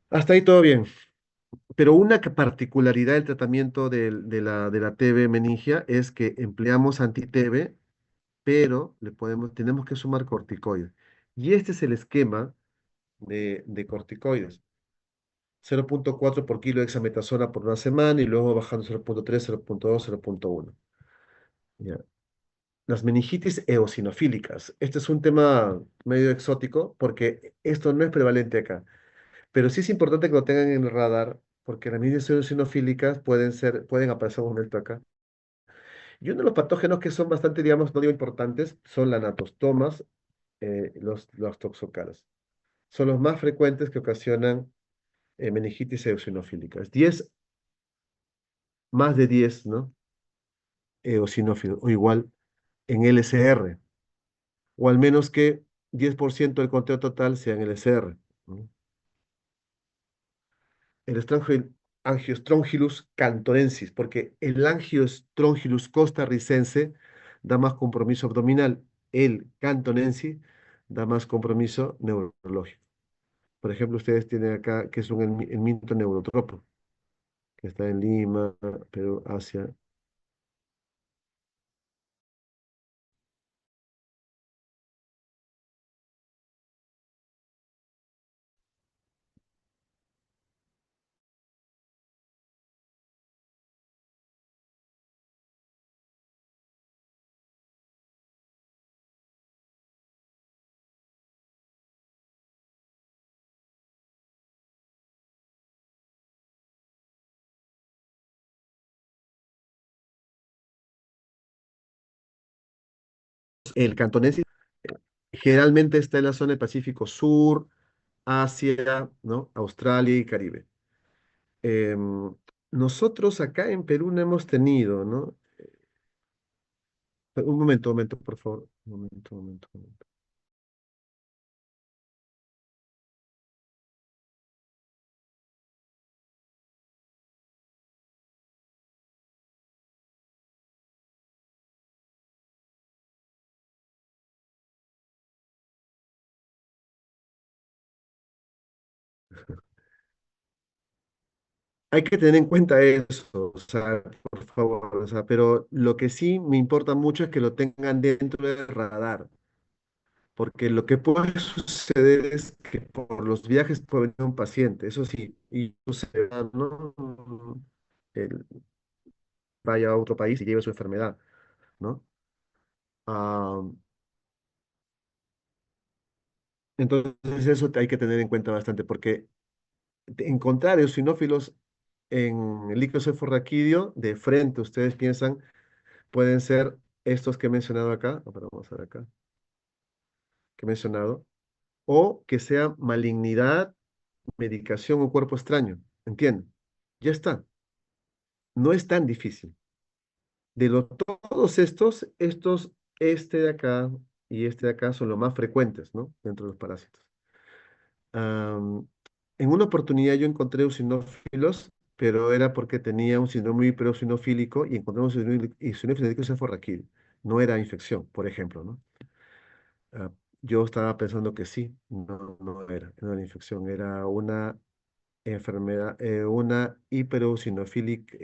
Hasta ahí todo bien. Pero una particularidad del tratamiento de la TB meningia es que empleamos anti-TB, pero tenemos que sumar corticoides. Y este es el esquema de corticoides. 0,4 por kilo de hexametasona por una semana y luego bajando 0,3, 0,2, 0,1. Ya. Las meningitis eosinofílicas. Este es un tema medio exótico porque esto no es prevalente acá, pero sí es importante que lo tengan en el radar porque las meningitis eosinofílicas pueden aparecer un momento acá. Y uno de los patógenos que son bastante, digamos, no digo importantes, son las anatostomas, los toxocaras. Son los más frecuentes que ocasionan meningitis eosinofílicas. Más de 10, ¿no? Eosinófilos, o igual en LSR, o al menos que 10% del conteo total sea en LSR, ¿no? El Angiostrongylus cantonensis, porque el Angiostrongylus costarricense da más compromiso abdominal, el cantonensis da más compromiso neurológico. Por ejemplo, ustedes tienen acá que es un helminto neurotropo, que está en Lima, Perú, Asia. El cantonensis generalmente está en la zona del Pacífico Sur, Asia, ¿no? Australia y Caribe. Em, Nosotros acá en Perú no hemos tenido, ¿no? Un momento, por favor. Un momento, un momento, un momento. Hay que tener en cuenta eso, o sea, por favor, o sea, pero lo que sí me importa mucho es que lo tengan dentro del radar, porque lo que puede suceder es que por los viajes puede venir un paciente, eso sí, y sucede, ¿no? Él vaya a otro país y lleve su enfermedad, ¿no? Ah, entonces eso hay que tener en cuenta bastante, porque encontrar eosinófilos en el líquido cefalorraquídeo, de frente, ustedes piensan, pueden ser estos que he mencionado acá, pero vamos a ver acá, que he mencionado, o que sea malignidad, medicación o cuerpo extraño, ¿entienden? Ya está, no es tan difícil. Todos este de acá y este de acá son los más frecuentes, ¿no? Dentro de los parásitos. Am, en una oportunidad yo encontré eosinófilos, pero era porque tenía un síndrome hiperosinofílico y encontré un síndrome eosinofílico cefalorraquídeo. No era infección, por ejemplo, ¿no? Ah, yo estaba pensando que sí, no era infección, era una enfermedad, una hiperosinofílica,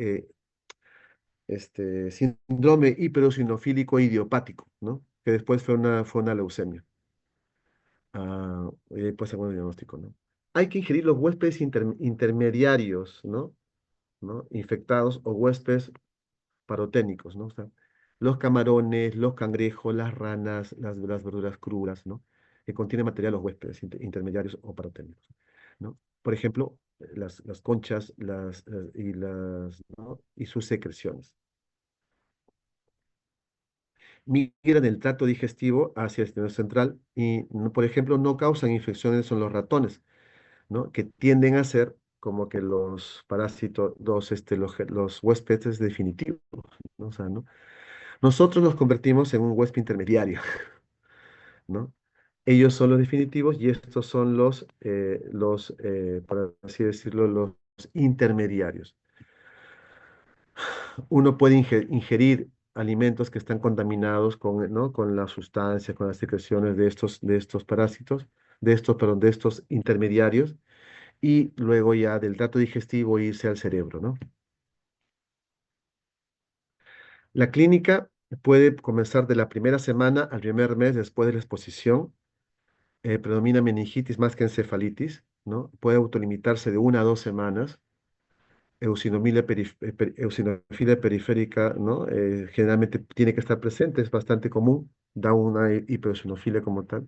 síndrome hiperosinofílico idiopático, ¿no? Que después fue una leucemia. Y después segundo diagnóstico, ¿no? Hay que ingerir los huéspedes intermediarios, ¿no? ¿No? Infectados o huéspedes paroténicos, ¿no? O sea, los camarones, los cangrejos, las ranas, las verduras crudas, ¿no? Que contienen material los huéspedes intermediarios o paroténicos, ¿no? Por ejemplo, las conchas ¿no? Y sus secreciones. Migran del tracto digestivo hacia el sistema central y, por ejemplo, no causan infecciones en los ratones, ¿no? Que tienden a ser como que los parásitos, los huéspedes definitivos, ¿no? O sea, ¿no? Nosotros nos convertimos en un huésped intermediario, ¿no? Ellos son los definitivos y estos son por así decirlo, los intermediarios. Uno puede ingerir alimentos que están contaminados con, ¿no? Con las sustancias, con las secreciones de estos parásitos, perdón, de estos intermediarios, y luego ya del tracto digestivo irse al cerebro, ¿no? La clínica puede comenzar de la primera semana al primer mes después de la exposición. Predomina meningitis más que encefalitis, ¿no? Puede autolimitarse de 1 a 2 semanas. Eosinofilia periférica, ¿no? Generalmente tiene que estar presente, es bastante común, da una hiperosinofilia como tal.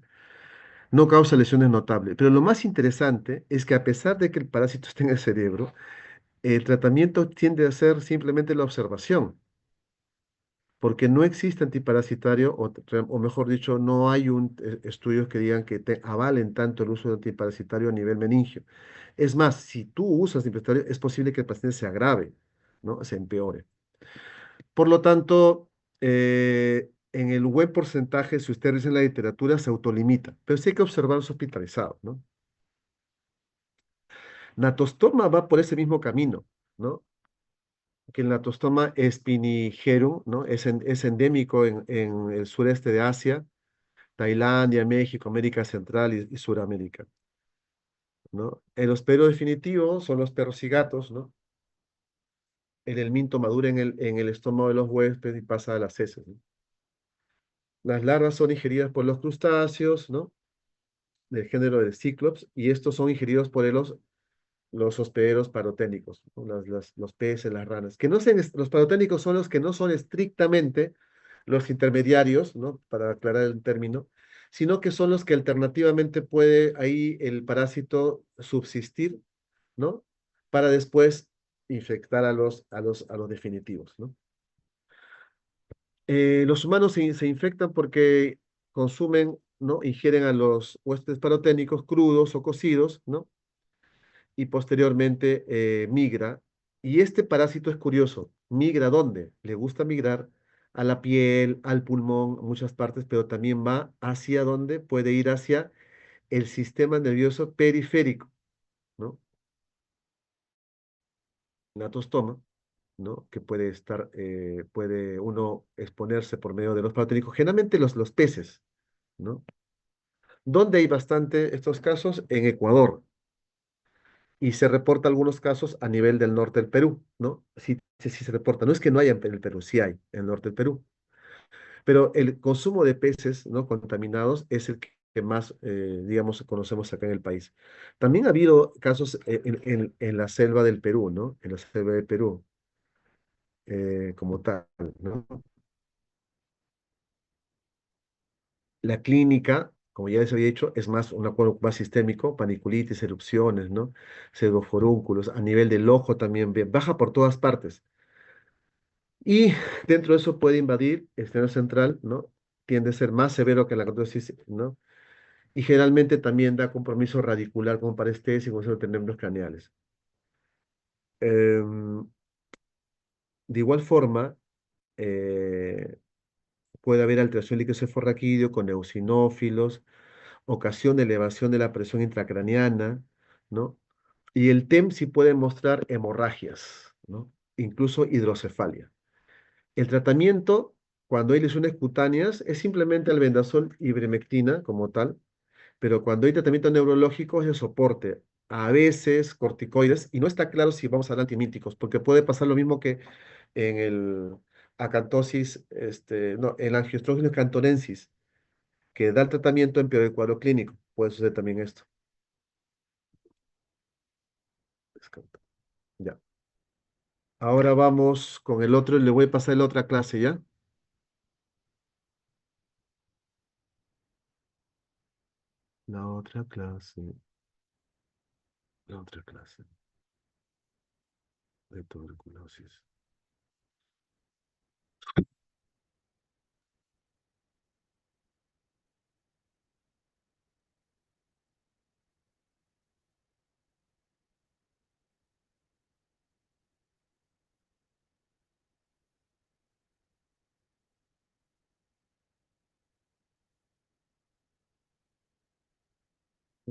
No causa lesiones notables, pero lo más interesante es que a pesar de que el parásito esté en el cerebro, el tratamiento tiende a ser simplemente la observación, porque no existe antiparasitario, o mejor dicho, no hay estudios que digan que avalen tanto el uso de antiparasitario a nivel meningio. Es más, si tú usas antiparasitario, es posible que el paciente se agrave, ¿no? Se empeore. Por lo tanto, en el buen porcentaje, si usted revisa en la literatura, se autolimita, pero sí hay que observarlos hospitalizados, ¿no? Natostoma va por ese mismo camino, ¿no? Que el Natostoma spinigerum, ¿no? Es endémico en el sureste de Asia, Tailandia, México, América Central y Suramérica, ¿no? Los perros definitivos son los perros y gatos, ¿no? El helminto madura en el estómago de los huéspedes y pasa a las heces, ¿no? Las larvas son ingeridas por los crustáceos, ¿no? Del género de Cyclops, y estos son ingeridos por los hospederos paroténicos, ¿no? Los peces, las ranas. Que no sean, los paroténicos son los que no son estrictamente los intermediarios, ¿no? Para aclarar el término, sino que son los que alternativamente puede ahí el parásito subsistir, ¿no? Para después infectar a los definitivos, ¿no? Los humanos se infectan porque consumen, ¿no? Ingieren a los huéspedes paroténicos crudos o cocidos, ¿no? Y posteriormente migra. Y este parásito es curioso. ¿Migra dónde? Le gusta migrar a la piel, al pulmón, a muchas partes, pero también va hacia dónde puede ir hacia el sistema nervioso periférico, ¿no? Natostoma, ¿no? Que puede puede uno exponerse por medio de los paroténicos, generalmente los peces, ¿no? ¿Dónde hay bastante estos casos? En Ecuador. y se reporta algunos casos a nivel del norte del Perú, ¿no? Sí, sí, sí se reporta. No es que no haya en el Perú, sí hay en el norte del Perú. Pero el consumo de peces, ¿no? Contaminados es el que más, digamos, conocemos acá en el país. También ha habido casos en la selva del Perú, ¿no? En la selva del Perú, como tal, ¿no? La clínica, como ya les había dicho, es más un cuadro más sistémico, paniculitis, erupciones, ¿no? Pseudoforúnculos, a nivel del ojo también, baja por todas partes. Y dentro de eso puede invadir el seno central, ¿no? Tiende a ser más severo que la cortosis, ¿no? Y generalmente también da compromiso radicular como parestesia y como de nervios craneales. Em, de igual forma, eh, puede haber alteración líquido cefalorraquídeo con eosinófilos, ocasión de elevación de la presión intracraneana, ¿no? Y el TEM sí puede mostrar hemorragias, ¿no? Incluso hidrocefalia. El tratamiento, cuando hay lesiones cutáneas, es simplemente albendazol y ivermectina como tal, pero cuando hay tratamiento neurológico es de soporte, a veces corticoides, y no está claro si vamos a dar antimíticos, porque puede pasar lo mismo que en el acantosis, no, el angiostrógeno cantonensis, que da el tratamiento en peor el cuadro clínico. Puede suceder también esto. Descarta. Ya. Ahora vamos con el otro, le voy a pasar la otra clase, ¿ya? La otra clase, la otra clase de tuberculosis.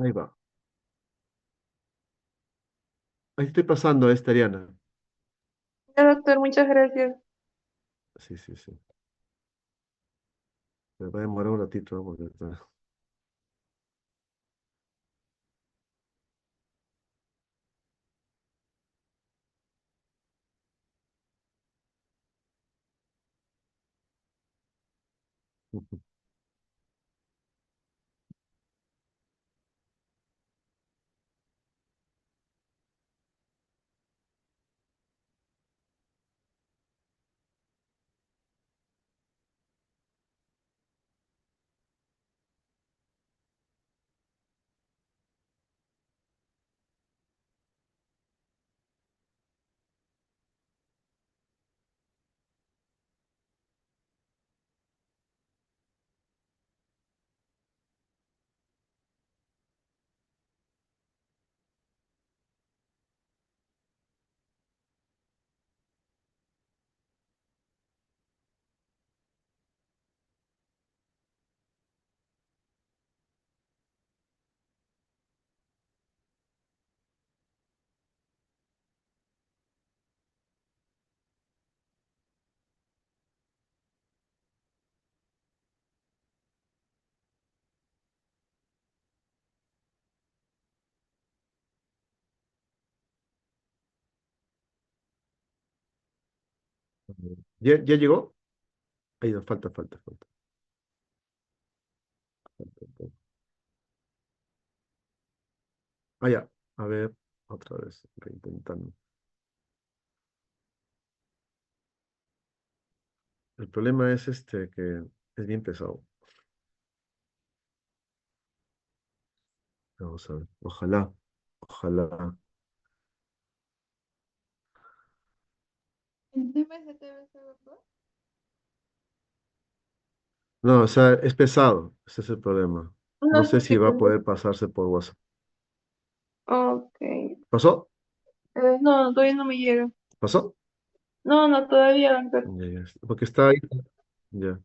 Ahí va. Ahí estoy pasando a esta, Ariana. Ya, doctor, muchas gracias. Sí, sí, sí. Me va a demorar un ratito, ¿no? Porque ¿Ya llegó? Ahí no, falta, falta, falta. Ah, ya. A ver, otra vez, intentando. El problema es que es bien pesado. Vamos a ver. Ojalá, ojalá. ¿El tema es de TBC, doctor? No, o sea, es pesado. Ese es el problema. No No sé sé si qué va a problema. poder pasarse por WhatsApp. Ok. ¿Pasó? No, todavía no me llega. ¿Pasó? No, no, todavía, doctor. Ya, ya. Porque está ahí. Ya.